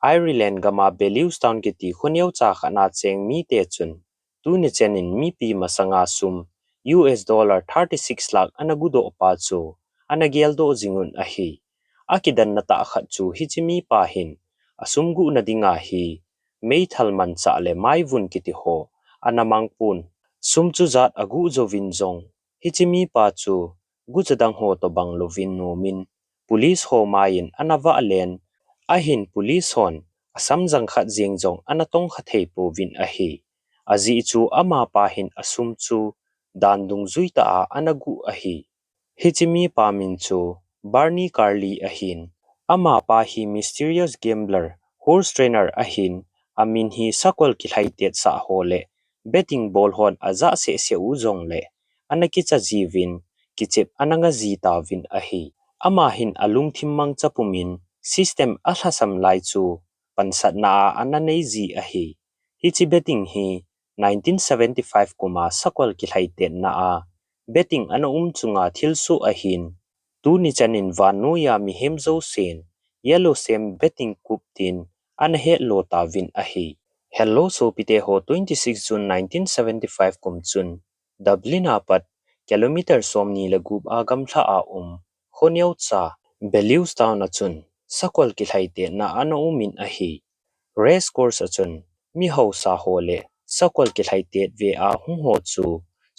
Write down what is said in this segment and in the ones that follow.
Ireland gama Bellews town kiti khuniau cha khana cheng mi te chun tu ni chenin mi pi masanga sum $36 lakh anagudo pa chu anageldo jingun a hi akidan nata khat chu hichimi pa hin asumgu nadinga hi meithalman cha le maivun kiti ho anamangpun sumchu zat agu jovin jong hichimi pa chu guchadang ho to bang lovin nomin police ho main anawa len ahin police hon Asamjang Khatjeng Jong ana Tongkha Theipouvin a hi azi chu ama pa hin asum chu dandung zuita a anagu a hi hichimi pa min chu Barney Curley a hin ama pa hi mysterious gambler horse trainer a hin amin hi sakol kilhaitet sa hole betting ball hon aza se u jong le anakicha jiwin kichep ananga zita win a hi ama hin alung thimmang chapumin system athasam lai chu pansat na ananei zi a hi hichi betting hi 1975 kuma sakol kilhaite na a betting ana chunga thilsu a hin tu ni chanin vanu ya mi hemzo sen yellow sem betting coup tin an he lo ta win a hi hello so pite ho 26 June 1975 kum chun Dublin apat kilometer somni la gup agam tha a khonyau cha Bellews town a chun sakol kilhaite na ana umin a hi race course a chun mi ho sa hole sakol kilhaite ve a hung ho chu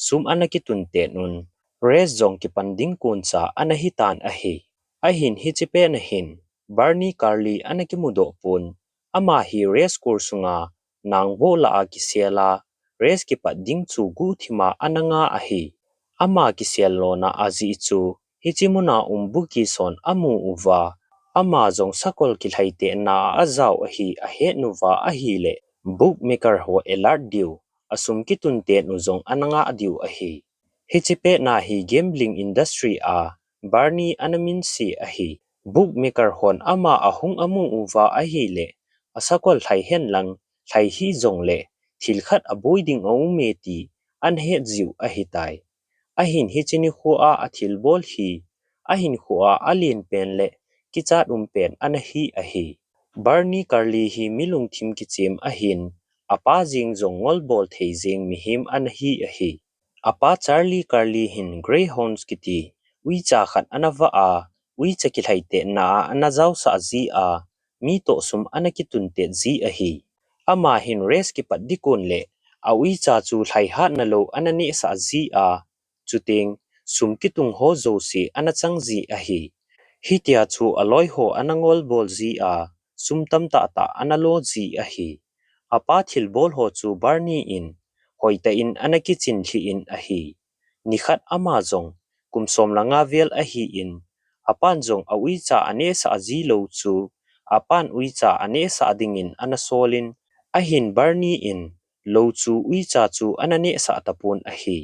sum anaki tunte nun race jong ki panding kun cha anahitan a hi ahin hichipe na hin Barney Curley anaki mudo pun ama hi race course nga nangbo la a kisela race ki pading chu gu thima ananga a hi ama kiselo na azi chu hichimuna umbuki son amu uwa ama jong sakol kilhaite na azau a hi a he nuwa a hi le bookmaker ho alert diu asum kitun te nu jong ananga adiu a hi hichipe na hi gambling industry a Barney anamin si a hi bookmaker hon ama ahung amu uwa a hi le asakol thai hen lang thai hi jong le thilkhat avoiding au me ti an he jiu a hi tai ahin hichini khuwa athil bol hi ahin khuwa alin pen le kichat pen ana hi a hi Barney Curley hi milung thim kichim ahin apa jing jong ngol bol thei jing mihim ana hi a hi apa Charlie Curley hin greyhounds kiti wi cha khat anawa a wi chakil haite na anazaw sa zi a mi to sum anakitun te zi a hi ama hin race ki padikon le awi cha chu thlai hat na lo anani sa zi a chuting sumkitung ho zo si anachang zi a hi hitia chu aloi ho anangol bol zi a sumtam ta ta analo zi a hi apa thil bol ho chu Barney in hoita in anakichin thi in a hi nikhat ama jong kumsom langa vel a hi in apan jong awi cha ane sa zi lo chu apan ui cha ane sa ding in anasolin ahin Barney in lo chu ui cha chu anane sa tapun a hi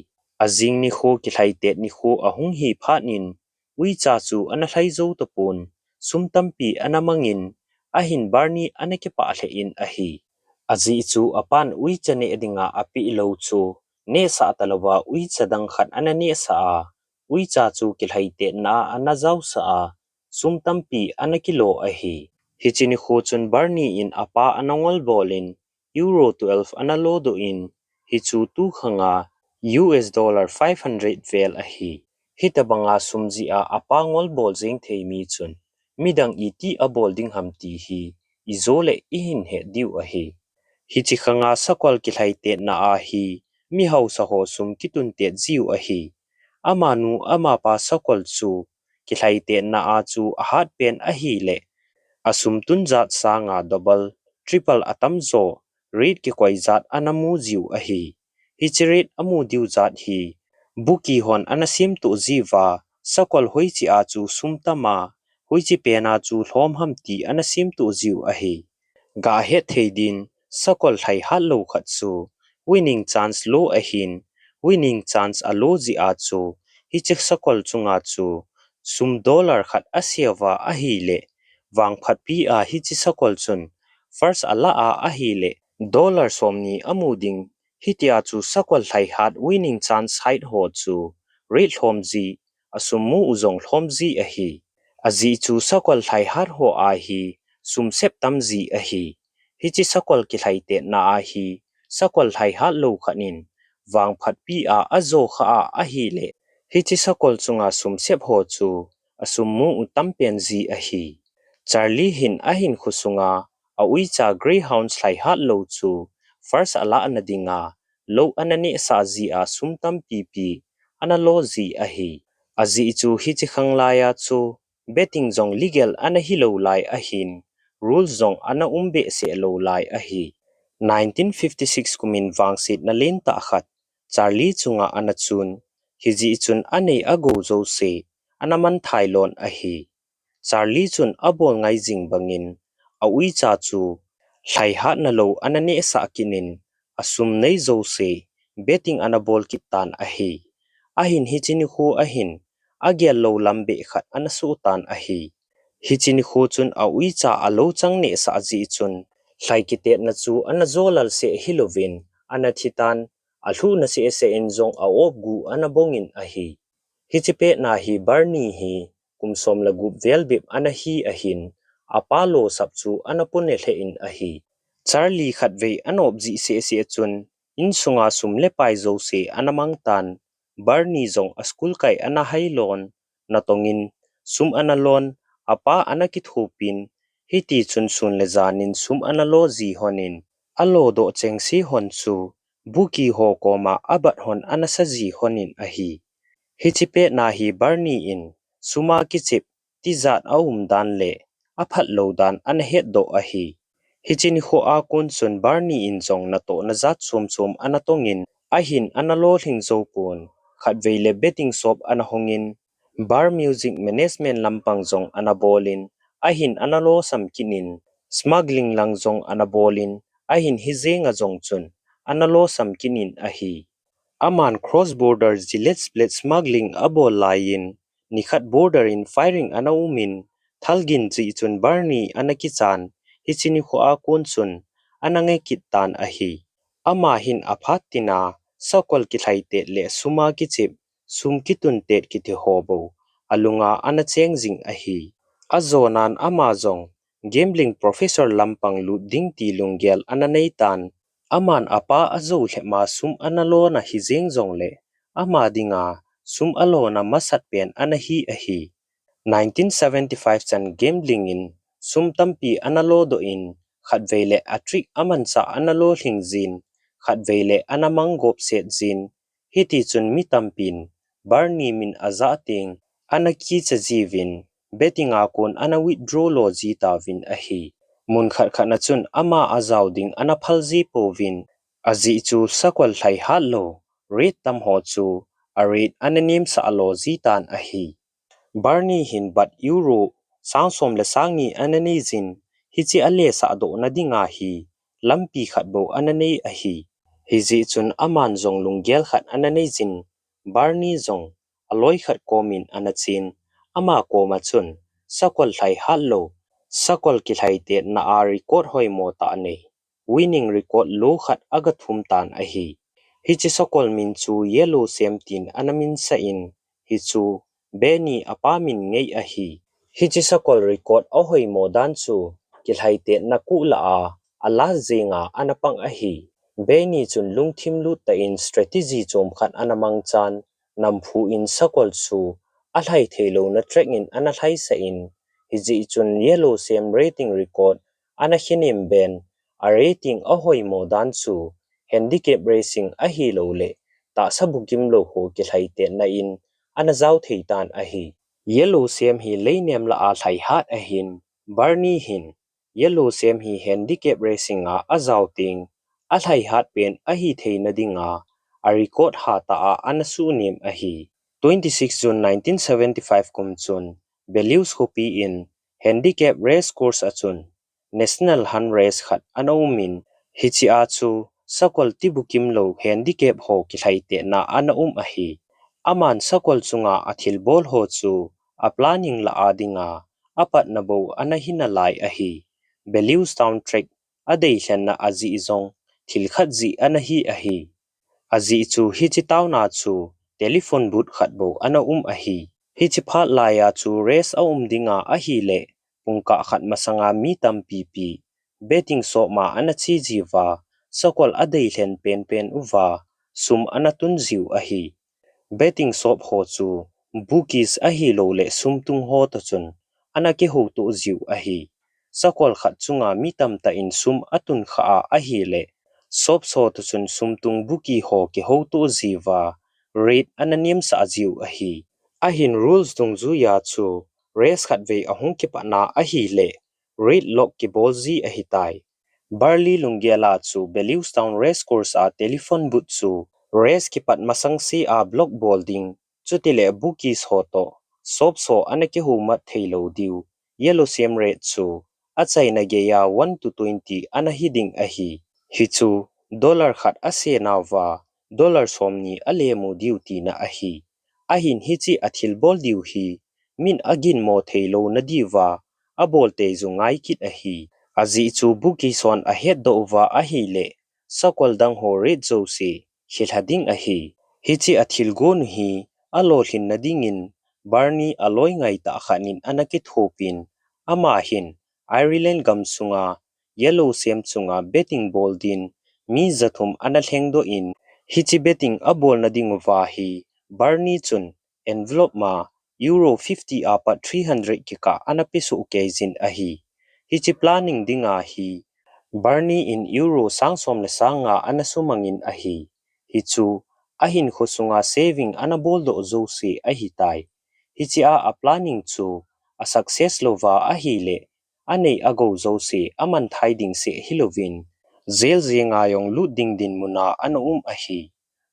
azing ni kho kilhaite ni kho ahung hi phanin ui cha chu anahlai zo tapun sumtampi anamangin ahin Barney anake pa hle in a hi azi chu apan ui chane edinga api lo chu ne sa talawa ui chadang khat anane sa a ui cha chu kilhaite na anazaw sa a sumtampi anakilo a hi hichini kho chun Barney in apa anangol bolin euro 12 analodo in hichu tu khanga $500 vel a hi hitabanga sumji a apangol bol jing theimi chun midang iti a bolding hamti hi izole ihin he diu a hi hichi khanga sakwal kilhaite na a hi mi hausa ho sum kitun te jiu a hi amanu ama pa sakwal chu kilhaite na a chu ahat pen a hi le asum tunjat sanga double triple atamzo rate ki koizat anamu jiu a hi hichiret amu diu zat hi buki hon anasim tu jiwa sakwal hoichi a chu sumtama hoichi pena chu hlom hamti anasim tu jiu a hi ga he theidin sakwal thai hallo khat chu winning chance low a hin winning chance a low ji a chu hichik sakwal chunga chu sum dollar khat asiawa a hi le wang phat pi a hichi sakwal chun first ala a hi le dollar somni amuding hitia chu sakwal thai hat winning chance height ho chu rate homji asumu uzong homji a hi azi chu sakwal thai hat ho a hi sum sep tam zi a hi hi chi sakol ki thlai te na a hi sakol thlai ha lo khanin wang phat pi a zo kha a hi le hi chi sakol chunga sum sep ho chu asum mu utam pen zi a hi Charlie hin a hin khusunga a ui cha greyhounds thlai ha lo chu first ala anadinga lo anani sa zi a sum tam pi pi ana lo zi a hi azi chu hi chi khang la ya chu betting zong legal ana hi lo lai a hin rules zong ana umbe se lo lai a hi 1956 kumin wangsit na len ta khat Charlie chunga ana chun hi ji chun anei ago zo se anaman thailon a hi Charlie chun abol ngai jing bangin a ui cha chu thlai ha na lo anane sa kinin asum nei zo se betting ana bol kitan a hi ahin hi chini khu ahin agel lo lambe khat ana su tan a hi hi chini khu chun a ui cha a lo chang ne sa ji chun thlai ki te na chu ana zolal se hilovin ana thitan a thu na se se en zong a op gu ana bongin a hi hi chipe na hi Barney hi kumsom la gup velbip ana hi a hin apalo sapchu ana pune the in a hi Charlie khatve anop ji se se chun in sunga sum le pai zo se anamang tan Barney zong a school kai ana hailon na tongin sum ana lon apa ana ki thupin hiti chun sun le zanin sum ana lo ji honin alo do cheng si hon chu buki ho koma abat hon ana sa ji honin a hi hichipe na hi Barney in suma ki chip ti zat dan le aphat lo dan an het do a hi hichin ho a kun sun Barney in jong na to na zat chum anatongin ahin analo hling zo pun khatveile betting shop ana hongin bar music management lampang jong anabolin ahin analo samkinin smuggling lang jong anabolin ahin hizenga jong chun analo samkinin a hi Aman cross-border zilet split smuggling abo layin nikhat border in firing anaumin thalgin chi chun Barney anakichan hichini khua kunchun anange kitan ahi ama hin aphatina sokol ki thaite le suma ki chip sum kitun tet ki the hobo alunga anacheng jing ahi azonan amazong gambling professor lampang lu ding ti lunggel ananei tan aman apa azo hema sum analo na hizeng zongle ama dinga sum alo na masat pen anahi ahi 1975 chan gambling in sum tampi analo do in khatveile atrik aman sa analo hingjin khatveile anamang gop set jin hiti chun mi tampin Barney min aza ting anaki chajivin betting a kun ana withdraw lo ji ta vin ahi mun khat khana chun ama azaw ding ana phalji povin azi chu sakwal thlai halo red tam ho chu a red ananim sa alo zitan a hi Barney hin bat euro sangsom le sangi anani jin hichi ale sa do na dinga hi lampi khatbo anani a hi hiji chun aman jong lunggel khat anani jin Barney jong aloi khat komin anachin ama koma chun sakwal thlai halo sakol ki thlai te na a record hoi mo ta nei winning record lo khat aga thum tan a hi hichi sakol min chu yellow sem tin anamin sa in hi chu Barney apamin ngei a hi hichi sakol record a hoi mo dan chu ki thlai te na ku la a ala zenga anapang a hi Barney chun lungthim lu ta in strategy chom khat anamang chan namphu in sakol chu a thlai thelo na track in ana thlai sa in hiji chun yellow sem rating record ana hinim ben a rating a hoi mo dan chu handicap racing a hi lo le ta sabukim lo ho ki thlai te na in ana zaw theitan a hi yellow sem hi leinem la a thlai hat a hin Barney hin yellow sem hi handicap racing a azaw ting a thlai hat pen a hi theina dinga a record ha ta a ana su nim a hi 26 June 1975 kum chun Belius Hopi in handicap race course achun national han race khat anaumin hichi a chu sakol tibukim lo handicap ho ki thaite na ana a hi aman sakol chunga athil bol ho chu a planning la adinga apat na bo ana hina lai a hi Belius town track adei hlanna azi zong thil khat ji ana hi a hi azi chu hichi tawna chu telephone booth khat bo ana a hi hichi phat la ya chu race dinga a hi le pungka khat masanga mi tam pp betting so ma anachi jiwa sakol adei hlen pen uwa sum anatun ziu ahi betting shop ho chu bookies ahi lo le sumtung ho to chun anake ho to ziu ahi sakol khat chunga mitam ta in sum atun kha ahi le shop so to chun sumtung bookie ho ke ho to ziwa rate ananim sa ziu ahi ahin rules tung zu ya chu race khat ve ahung ke pa na ahi le rate lock ke bolzi ahi tai Barley lungiala chu Bellewstown Race Course a telephone booth chu race ki pat masang si a block bolding chutile bookies hoto sop so anake humat thailo diu yellow same rate chu achai na ge ya 1 to 20 anahiding ahi hi chu dollar khat ase nawa dollar somni alemu diu ti na ahi ahin hi chi athil bol diu hi min agin mo thailo na diwa abol te zungai kit ahi azi chu buki son ahead do wa ahi le sakol dang ho red zo si hilhading ahi hichi athil gon hi alo hin nadingin Barney aloi ngai ta khanin anakit hopin ama hin Ireland gamsunga yellow sem chunga betting ball din mi zathum analheng do in hichi betting abol nading wa hi Barney chun envelope ma euro 50 apa 300 kika anapisu kezin ahi hichi planning dinga hi Barney in euro sangsom le sanga anasumangin ahi hichu ahin khosunga saving anaboldo zo se ahi tai hichi a planning chu a success lova ahi le anei ago zo se aman thaiding se hilovin zel zenga yong lu ding din muna ahi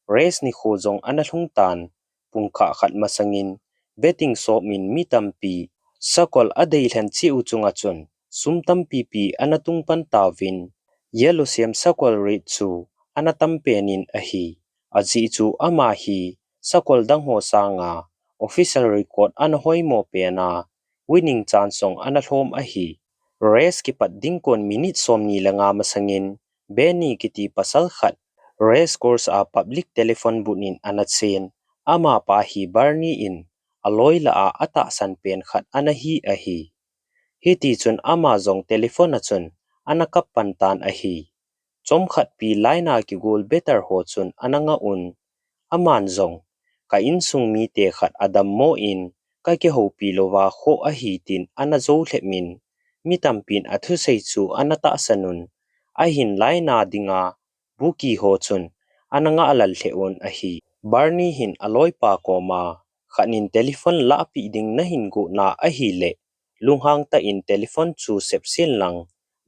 race ni khojong analhung tan pungkha khat masangin betting so min mitampi sakol adei hlan chi uchunga chun sumtam pp anatung pan tawin yellow sem sakol rate chu anatam penin ahi aji chu ama hi sakol dang ho sanga official record anhoi mo pena winning chance song anahlom ahi race ki pat ding kon minute somni langa masangin beni kiti pasal khat race course a public telephone bunin anachen ama pa hi Barney in aloi la a ata san pen khat anahi ahi hiti chun ama zong telephone achun anakap pantan ahi chom khat pi laina ki gol better ho chun ananga un aman zong ka in sung mi te khat adam mo in ka ke ho pi lowa kho ahi tin anazo hlemin mitam pin athu sei chu anata sanun ahin laina dinga buki ho chun ananga alal theon ahi Barney hin aloi pa koma khanin telephone la pi ding na hin go na ahi le lunghang ta in telephone chu sepsil lang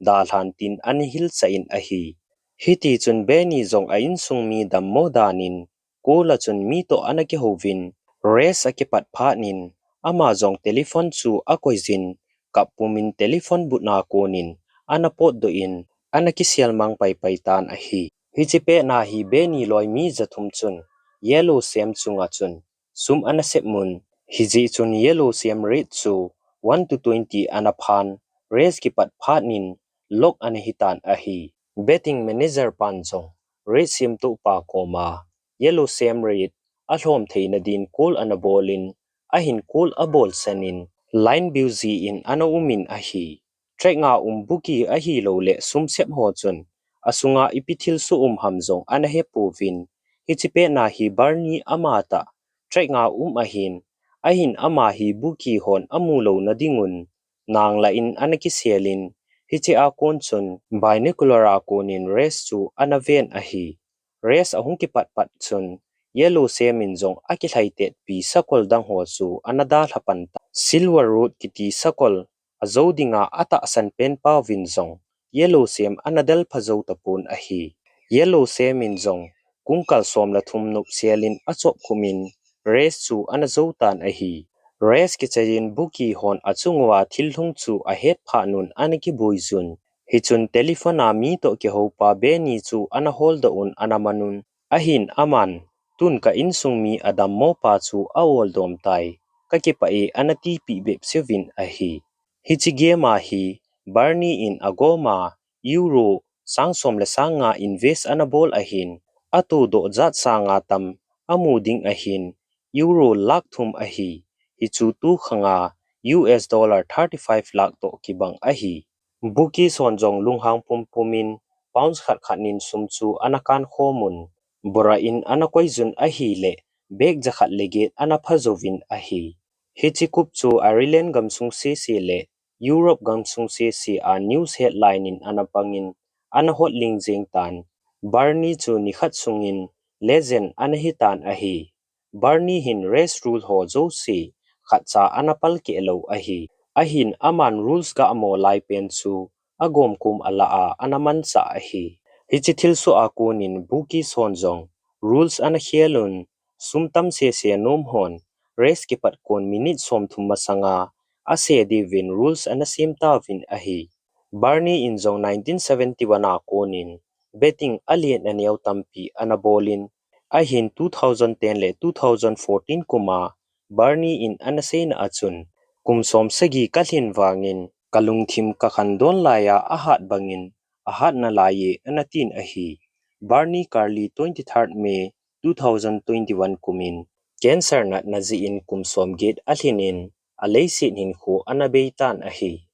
dalhan tin anhil sa in ahi hiti chun beni zong a in sung mi dam mo danin kola chun mi to anake hovin race akipat phanin ama zong telephone chu akoizin kapumin telephone butna konin anapot do in anaki sialmang pai pai tan ahi hichipe na hi beni loi mi zathum chun yellow sem chunga chun sum anasep mun hiji chun yellow sem red chu 1 to 20 anaphan race ki pat phanin lok anahitan ahi betting manager panchong red sim to pa koma yellow sem red ahlom theina din kol anabolin ahin kol abol sanin line busy in anaumin ahi track nga buki ahi lo le sumsep ho chun asunga ipithil su hamjong Theipouvin hichipe na hi Barney amata track nga ahin ahin ama hi buki hon amulo na dingun nang la in anaki sialin hichi a kon chun binocular a konin race chu anaven ahi race ahung ki pat pat chun yellow semin jong aki thaite pi sakol dang ho chu anada thapan silver road kiti sakol azodinga ata san pen pa win jong yellow sem anadal phazo tapun ahi yellow semin jong kungkal somla thumnup sialin achop khumin race chu anazotan ahi race ki chayin buki hon achungwa thilhung chu ahet phanun aniki buizun hichun telephone a mi to ke hopa beni chu anahol da un anamanun ahin aman tun ka insung mi adam mo pa chu awol dom tai ka ke pa e anati pi bep sevin ahi hichi gema hi Barney in agoma euro sangsom le sanga invest anabol ahin atu do zat sanga tam amuding ahin euro lak thum ahi hichu tu khanga $35 lakh to kibang ahi. Buki sonjong lunghang pumpumin pounds khat nin sumchu anakan khomun. Borain anakoizun ahi le bek jakhat legit anapazovin ahi. Hichikup chu Ireland gamsung si le Europe gamsung si a news headline in anapangin anahot lingjeng tan. Barney chu nikhat sungin legend anahitan ahi. Barney hin race rule ho zo si khatcha anapal ke lo ahi. Ahin aman rules ga amo lai pen chu agom kum ala a anaman sa ahi. Hichithil su akunin buki sonjong rules anahielun sumtam se nom hon race kipat kon minute som thum masanga ase divin rules anasimta vin ahi. Barney in Jong 1971 akonin betting alien aniaw tampi anabolin ahin 2010 le 2014 kuma Barney in anasena achun kumsom sagi kalhin wangin kalungthim kakhandon laya ahat bangin ahat na laye anatin ahi. Barney Curley 23 May 2021 kumin cancer nat naziin kumsom gate alhinin alaysin hin khu anabeitan ahi.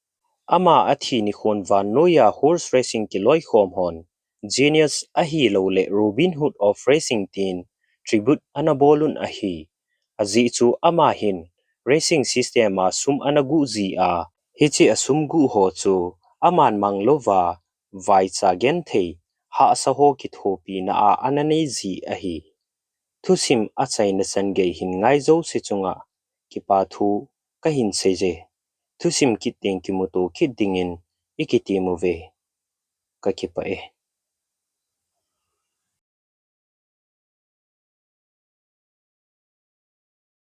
Ama athi ni khon van noya horse racing kiloi khom hon genius ahi lo le Robin Hood of racing tin tribute anabolun ahi. Azi chu ama hin racing system a sum anagu zi a hichi asum gu ho chu aman manglova vai cha gen thei ha saho ki thopi na a ananei zi ahi. Thusim achai na san ge hin ngai zo se chunga ki pa thu ka hin seje thusim ki teng ki moto ki dingin ikiti move ka ki pa e